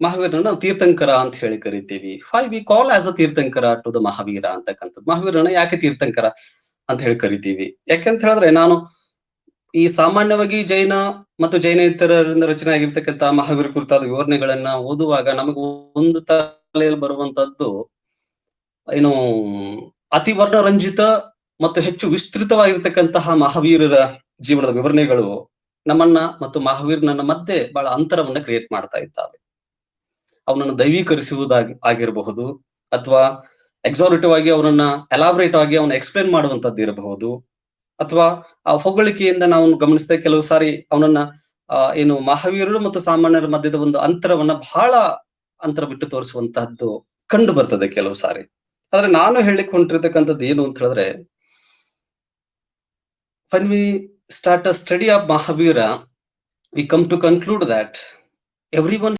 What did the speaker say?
ಮಹಾವೀರನ ನಾವು ತೀರ್ಥಂಕರ ಅಂತ ಹೇಳಿ ಕರಿತೀವಿ. Why we call as a tirthankara to the Mahavira ಅಂತಕ್ಕಂಥದ್ದು. ಮಹಾವೀರನ ಯಾಕೆ ತೀರ್ಥಂಕರ ಅಂತ ಹೇಳಿ ಕರಿತೀವಿ? ಯಾಕೆಂತ ಹೇಳಿದ್ರೆ ನಾನು ಈ ಸಾಮಾನ್ಯವಾಗಿ ಜೈನ ಮತ್ತು ಜೈನೇತರರಿಂದ ರಚನೆ ಆಗಿರ್ತಕ್ಕಂಥ ಮಹಾವೀರ ಕುರಿತಾದ ವಿವರಣೆಗಳನ್ನ ಓದುವಾಗ ನಮಗೆ ಒಂದು ತಲೆಯಲ್ಲಿ ಬರುವಂತದ್ದು ಏನು ಅತಿ ವರ್ಣರಂಜಿತ ಮತ್ತು ಹೆಚ್ಚು ವಿಸ್ತೃತವಾಗಿರ್ತಕ್ಕಂತಹ ಮಹಾವೀರರ ಜೀವನದ ವಿವರಣೆಗಳು ನಮ್ಮನ್ನ ಮತ್ತು ಮಹಾವೀರನ ಮಧ್ಯೆ ಬಹಳ ಅಂತರವನ್ನ ಕ್ರಿಯೇಟ್ ಮಾಡ್ತಾ ಇದ್ದಾವೆ. ಅವನನ್ನು ದೈವೀಕರಿಸುವುದಾಗಿ ಆಗಿರಬಹುದು, ಅಥವಾ ಎಕ್ಸಾರಿಟಿವ್ ಆಗಿ ಅವನನ್ನ ಎಲಾಬ್ರೇಟ್ ಆಗಿ ಅವನ್ನ ಎಕ್ಸ್ಪ್ಲೇನ್ ಮಾಡುವಂತದ್ದು ಇರಬಹುದು, ಅಥವಾ ಆ ಹೊಗಳಿಕೆಯಿಂದ ನಾವು ಗಮನಿಸಿದ ಕೆಲವು ಸಾರಿ ಅವನನ್ನ ಏನು ಮಹಾವೀರರು ಮತ್ತು ಸಾಮಾನ್ಯರ ಮಧ್ಯದ ಒಂದು ಅಂತರವನ್ನ ಬಹಳ ಅಂತರ ಬಿಟ್ಟು ತೋರಿಸುವಂತಹದ್ದು ಕಂಡು ಬರ್ತದೆ ಕೆಲವು ಸಾರಿ. ಆದ್ರೆ ನಾನು ಹೇಳಿಕ್ ಹೊಂಟಿರ್ತಕ್ಕಂಥದ್ದು ಏನು ಅಂತ ಹೇಳಿದ್ರೆ, when we start a study of Mahavira, we come to conclude that everyone